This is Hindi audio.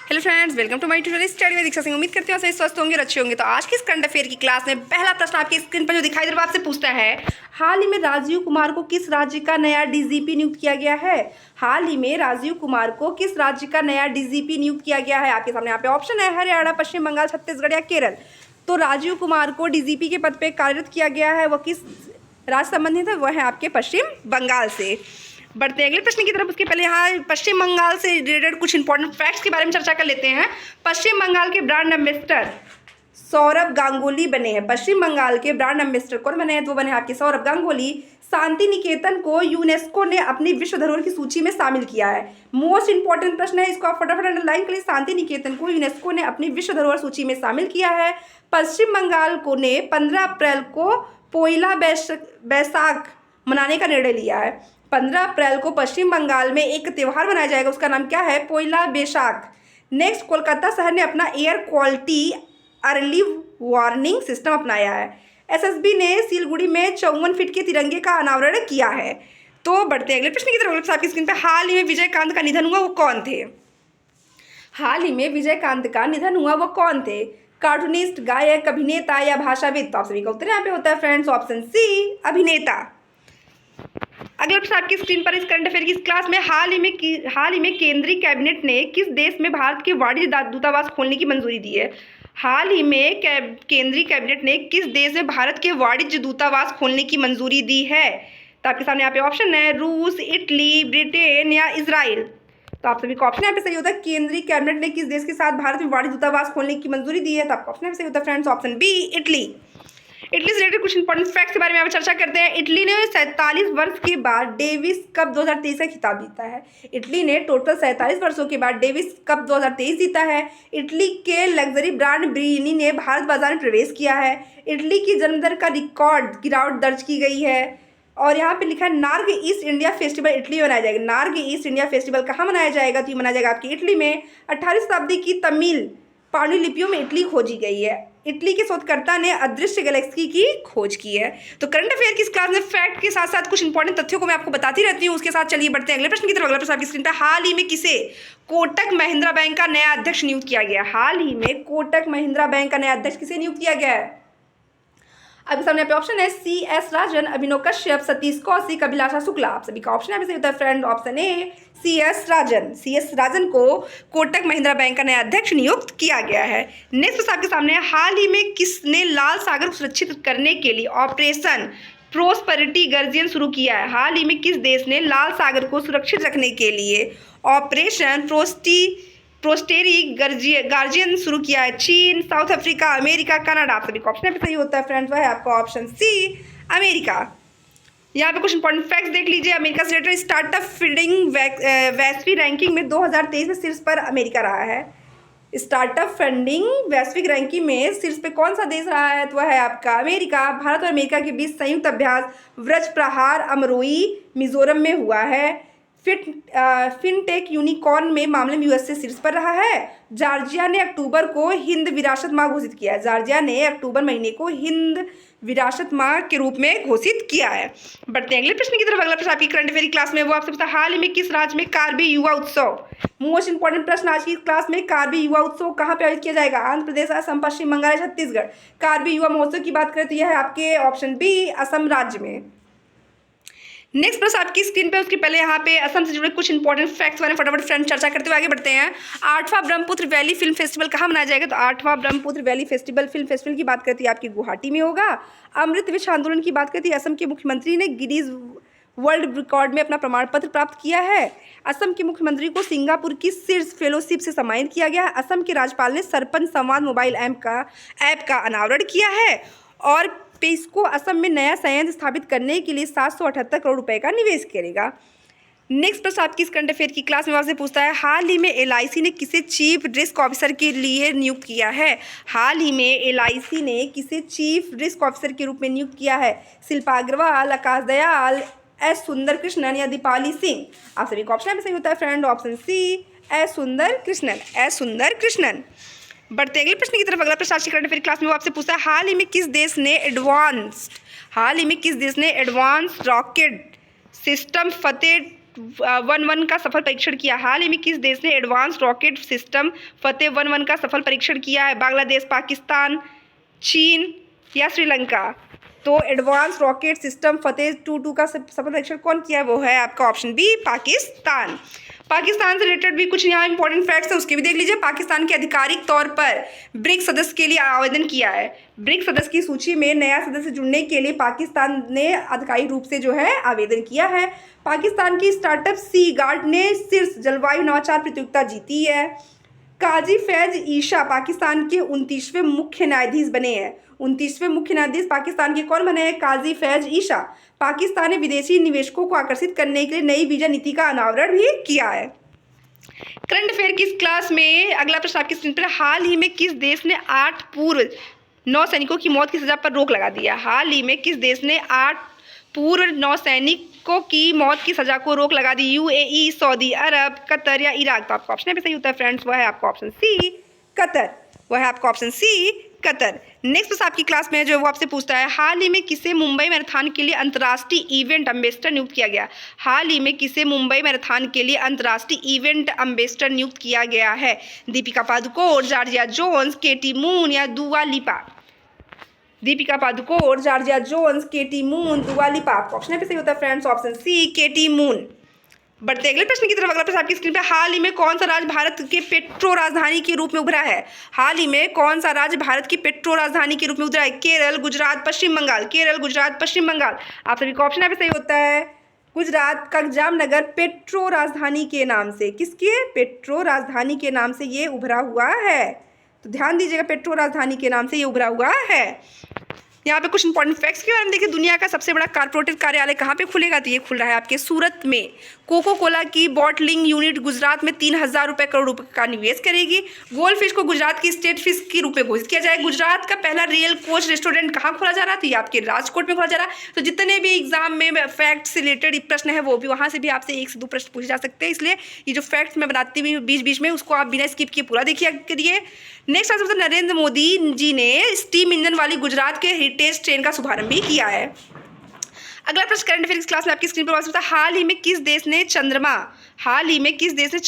Hello friends, welcome to my tutorial study में दीक्षा सिंह। उम्मीद करती हूँ सही स्वस्थ होंगे और अच्छे होंगे। तो आज की इस करंट अफेयर की क्लास में पहला प्रश्न आपकी स्क्रीन पर जो दिखाई दे रहा है आपसे पूछता है, हाल ही में राजीव कुमार को किस राज्य का नया डीजीपी नियुक्त किया गया है। हाल ही में राजीव कुमार को किस राज्य का नया डीजीपी नियुक्त किया गया है। आपके सामने यहाँ पे ऑप्शन है हरियाणा, पश्चिम बंगाल, छत्तीसगढ़ या केरल। तो राजीव कुमार को डीजीपी के पद पर कार्यरत किया गया है, वह किस राज्य संबंधित है, वह है आपके पश्चिम बंगाल से। बढ़ते हैं अगले प्रश्न की तरफ। उसके पहले यहाँ पश्चिम बंगाल से रिलेटेड कुछ इंपॉर्टेंट फैक्ट्स के बारे में चर्चा कर लेते हैं। पश्चिम बंगाल के ब्रांड एम्बेसडर सौरभ गांगुली बने हैं। पश्चिम बंगाल के ब्रांड एम्बेसडर कौन बने हैं, तो वो बने आपके सौरभ गांगुली। शांति निकेतन को यूनेस्को ने अपनी विश्व धरोहर की सूची में शामिल किया है। मोस्ट इंपॉर्टेंट प्रश्न है, इसको आप फटाफट अंडरलाइन कर लीजिए। शांति निकेतन को यूनेस्को ने अपनी विश्व धरोहर सूची में शामिल किया है। पश्चिम बंगाल को ने 15 अप्रैल को पोइला बैसाख मनाने का निर्णय लिया है। 15 अप्रैल को पश्चिम बंगाल में एक त्यौहार मनाया जाएगा, उसका नाम क्या है, पोइला बैसाख। नेक्स्ट, कोलकाता शहर ने अपना air quality early warning system अपनाया है। एसएसबी ने सिलगुड़ी में 54 फीट के तिरंगे का अनावरण किया है। तो बढ़ते हैं अगले प्रश्न की तरफ। आपकी स्क्रीन पर हाल ही में विजयकांत का निधन हुआ, वो कौन थे। हाल ही में विजयकांत का निधन हुआ, वो कौन थे। कार्टूनिस्ट, गायक, अभिनेता या भाषाविद। तो आप सभी का उत्तर यहाँ पे होता है फ्रेंड्स ऑप्शन सी, अभिनेता। अगले प्रश्न आपकी स्क्रीन पर इस करंट अफेयर की क्लास में हाल ही में केंद्रीय कैबिनेट ने किस देश में भारत के वाणिज्य दूतावास खोलने की मंजूरी दी है। हाल ही में केंद्रीय कैबिनेट ने किस देश में भारत के वाणिज्य दूतावास खोलने की मंजूरी दी है। तो आपके सामने यहाँ पे ऑप्शन है रूस, इटली, ब्रिटेन या इजराइल। तो आप सभी का ऑप्शन यहाँ पे सही होता है, केंद्रीय कैबिनेट ने किस देश के साथ भारत में वाणिज्य दूतावास खोलने की मंजूरी दी है। तो आपका ऑप्शन यहाँ पे सही होता है friends option B, Italy. Italy से रिलेटेड कुछ इंपॉर्टेंट फैक्ट्स के बारे में यहाँ चर्चा करते हैं। इटली ने 47 वर्ष के बाद डेविस कप 2023 का खिताब जीता है। इटली ने टोटल 47 वर्षों के बाद डेविस कप 2023 जीता है। इटली के लग्जरी ब्रांड ब्रियनी ने भारत बाजार में प्रवेश किया है। इटली की जन्म दर का रिकॉर्ड गिरावट दर्ज की गई है। और यहाँ पे लिखा है नार्ग ईस्ट इंडिया फेस्टिवल इटली में मनाया जाएगा। नार्ग ईस्ट इंडिया फेस्टिवल कहाँ मनाया जाएगा, तो ये मनाया जाएगा आपकी इटली में। 18वीं शताब्दी की तमिल पांडुलिपियों में इटली खोजी गई है। इटली के शोधकर्ता ने अदृश्य गैलेक्सी की खोज की है। तो करंट अफेयर की इस क्लास में फैक्ट के साथ साथ कुछ इंपॉर्टेंट तथ्यों को मैं आपको बताती रहती हूँ। उसके साथ चलिए बढ़ते हैं अगले प्रश्न की तरफ। अगला प्रश्न आपकी स्क्रीन पर, हाल ही में किसे कोटक महिंद्रा बैंक का नया अध्यक्ष नियुक्त किया गया। हाल ही में कोटक महिंद्रा बैंक का नया अध्यक्ष किसे नियुक्त किया गया है। आपके सामने यहाँ पे ऑप्शन है CS राजन, अभिनव कश्यप, सतीश कौशिक, अभिलाषा शुक्ला। आप सभी का ऑप्शन यहाँ पे सही होता है friend option A, CS Rajan. CS राजन को कोटक महिंद्रा बैंक का नया अध्यक्ष नियुक्त किया गया है। नेक्स्ट आपके सामने, हाल ही में किसने लाल सागर को सुरक्षित करने के लिए ऑपरेशन प्रोस्पेरिटी गार्जियन शुरू किया है। हाल ही में किस देश ने लाल सागर को सुरक्षित रखने के लिए ऑपरेशन प्रोस्पेरिटी गार्जियन शुरू किया है। चीन, साउथ अफ्रीका, अमेरिका, कनाडा। आप सभी का ऑप्शन पे सही होता है फ्रेंड्स, वह है आपका ऑप्शन सी, अमेरिका। यहाँ पे कुछ इंपॉर्टेंट फैक्ट्स देख लीजिए। अमेरिका से रिलेटेड स्टार्टअप फंडिंग वैश्विक रैंकिंग में 2023 में शीर्ष पर अमेरिका रहा है। स्टार्टअप फंडिंग वैश्विक रैंकिंग में शीर्ष पे कौन सा देश रहा है, तो वह है आपका अमेरिका। भारत और अमेरिका के बीच संयुक्त अभ्यास व्रज प्रहार अमरोई मिजोरम में हुआ है। फिनटेक यूनिकॉर्न में मामले में यूएस से शीर्ष पर रहा है। जॉर्जिया ने अक्टूबर को हिंद विरासत माह घोषित किया है। जॉर्जिया ने अक्टूबर महीने को हिंद विरासत माह के रूप में घोषित किया है। बढ़ते हैं अगले प्रश्न की तरफ। अगला प्रश्न आपकी करंट अफेयर क्लास में वो आपसे पूछा, हाल ही में किस राज्य में कार्बी युवा उत्सव। मोस्ट इंपॉर्टेंट प्रश्न आज की क्लास में, कार्बी युवा उत्सव कहाँ पे आयोजित किया जाएगा। आंध्र प्रदेश, असम, पश्चिम बंगाल, छत्तीसगढ़। कार्बी युवा महोत्सव की बात करें तो यह है आपके ऑप्शन बी, असम राज्य में। नेक्स्ट प्रश्न आपकी स्क्रीन पे, उसके पहले यहाँ पे असम से जुड़े कुछ इंपॉर्टेंट फैक्ट्स वाले फटाफट फ्रेंड चर्चा करते हुए आगे बढ़ते हैं। 8वां ब्रह्मपुत्र वैली फिल्म फेस्टिवल कहाँ मनाया जाएगा, तो 8वां ब्रह्मपुत्र वैली फिल्म फेस्टिवल की बात करती है आपकी गुवाहाटी में होगा। अमृत विश्व आंदोलन की बात करती है, असम के मुख्यमंत्री ने गिनीज वर्ल्ड रिकॉर्ड में अपना प्रमाण पत्र प्राप्त किया है। असम के मुख्यमंत्री को सिंगापुर की शीर्ष फेलोशिप से सम्मानित किया गया है। असम के राज्यपाल ने सरपंच संवाद मोबाइल ऐप का अनावरण किया है। और पेस्को असम में नया संयंत्र स्थापित करने के लिए 778 करोड़ रुपए का निवेश करेगा। नेक्स्ट प्रश्न आपकी इस करंट अफेयर की क्लास में आपसे पूछता है, हाल ही में LIC ने किसे चीफ रिस्क ऑफिसर के लिए नियुक्त किया है। हाल ही में LIC ने किसे चीफ रिस्क ऑफिसर के रूप में नियुक्त किया है। शिल्पा अग्रवाल, आकाश दयाल, S सुंदर कृष्णन या दीपाली सिंह। आप सभी का ऑप्शन में सही होता है फ्रेंड ऑप्शन सी, S सुंदर कृष्णन। बढ़ते अगले प्रश्न की तरफ। अगला प्रश्न आज की करंट अफेयर क्लास में वो आपसे पूछता है, हाल ही में किस देश ने एडवांस रॉकेट सिस्टम फतेह 1-1 का सफल परीक्षण किया? हाल ही में किस देश ने एडवांस रॉकेट सिस्टम फतेह 1-1 का सफल परीक्षण किया है? बांग्लादेश, पाकिस्तान, चीन या श्रीलंका? तो एडवांस रॉकेट सिस्टम फतेह 2-2 का सफल परीक्षण कौन किया है? वो है आपका ऑप्शन बी, पाकिस्तान। पाकिस्तान से रिलेटेड भी कुछ यहाँ इंपॉर्टेंट फैक्ट्स हैं, उसके भी देख लीजिए। पाकिस्तान के आधिकारिक तौर पर ब्रिक्स सदस्य के लिए आवेदन किया है। ब्रिक्स सदस्य की सूची में नया सदस्य जुड़ने के लिए पाकिस्तान ने आधिकारिक रूप से जो है आवेदन किया है। पाकिस्तान की स्टार्टअप सी गार्ड ने शीर्ष जलवायु नवाचार प्रतियोगिता जीती है। काजी फैज ईशा पाकिस्तान के 29वें मुख्य न्यायाधीश बने हैं। 29वें मुख्य न्यायाधीश पाकिस्तान के कौन बने हैं? काजी फैज ईशा। पाकिस्तान ने विदेशी निवेशकों को आकर्षित करने के लिए नई वीजा नीति का अनावरण भी किया है। करंट अफेयर की इस क्लास में अगला प्रश्न आपकी स्क्रीन पर, हाल ही में किस देश ने 8 पूर्व नौसैनिकों की मौत की सजा पर रोक लगा दी है? हाल ही में किस देश ने 8 पूर्व नौसैनिकों की मौत की सजा को रोक लगा दी? यूएई, सऊदी अरब, कतर या इराक? तो आपका ऑप्शन पे सही होता है फ्रेंड्स, वह है आपका ऑप्शन सी, कतर। वह है आपका ऑप्शन सी, कतर। नेक्स्ट प्रश्न आपकी क्लास में जो वो आपसे पूछता है, हाल ही में किसे मुंबई मैराथन के लिए अंतर्राष्ट्रीय इवेंट एम्बेसडर नियुक्त किया गया? हाल ही में किसे मुंबई मैराथन के लिए अंतर्राष्ट्रीय इवेंट एम्बेसडर नियुक्त किया गया है? दीपिका पादुकोण, जॉर्जिया जोन्स, केटी मून या दुआ लिपा? दीपिका पादुकोण, जॉर्जिया जोन्स, केटी मून, दुआ लिपा? ऑप्शन पे सही होता है फ्रेंड्स, ऑप्शन सी, केटी मून। बढ़ते अगले प्रश्न की तरफ। अगला प्रश्न आपकी स्क्रीन पे, हाल ही में कौन सा राज्य भारत के पेट्रो राजधानी के रूप में उभरा है? हाल ही में कौन सा राज्य भारत की पेट्रो राजधानी के रूप में उभरा है? केरल, गुजरात, पश्चिम बंगाल? केरल, गुजरात, पश्चिम बंगाल? आप सभी का ऑप्शन यहाँ पे सही होता है। गुजरात का जामनगर पेट्रो राजधानी के नाम से, किसके? पेट्रो राजधानी के नाम से ये उभरा हुआ है। तो ध्यान दीजिएगा, पेट्रो राजधानी के नाम से ये उभरा हुआ है। यहाँ पे कुछ इंपॉर्टेंट फैक्ट्स के बारे में देखिए। दुनिया का सबसे बड़ा कॉर्पोरेट कार्यालय कहाँ पे खुलेगा? तो ये खुल रहा है आपके सूरत में। कोको कोला की बॉटलिंग यूनिट गुजरात में 3000 करोड़ रुपए का निवेश करेगी। गोल्ड फिश को गुजरात की स्टेट फिश के रूप में घोषित किया जाए। गुजरात का पहला रियल कोच रेस्टोरेंट कहाँ खोला जा रहा है? तो ये आपके राजकोट में खोला जा रहा है। तो जितने भी एग्जाम में फैक्ट से रिलेटेड प्रश्न है वो भी वहाँ से भी आपसे 1 से 2 प्रश्न पूछे जा सकते हैं। इसलिए ये जो फैक्ट्स मैं बनाती हुई बीच बीच में उसको आप बिना स्किप किए पूरा देखिए करिए। नेक्स्ट आज नरेंद्र मोदी जी ने स्टीम इंजन वाली गुजरात के हेरिटेज ट्रेन का शुभारंभ भी किया है। अगला प्रश्न करंट अफेयर क्लास में आपकी स्क्रीन पर हाल ही में किस देश ने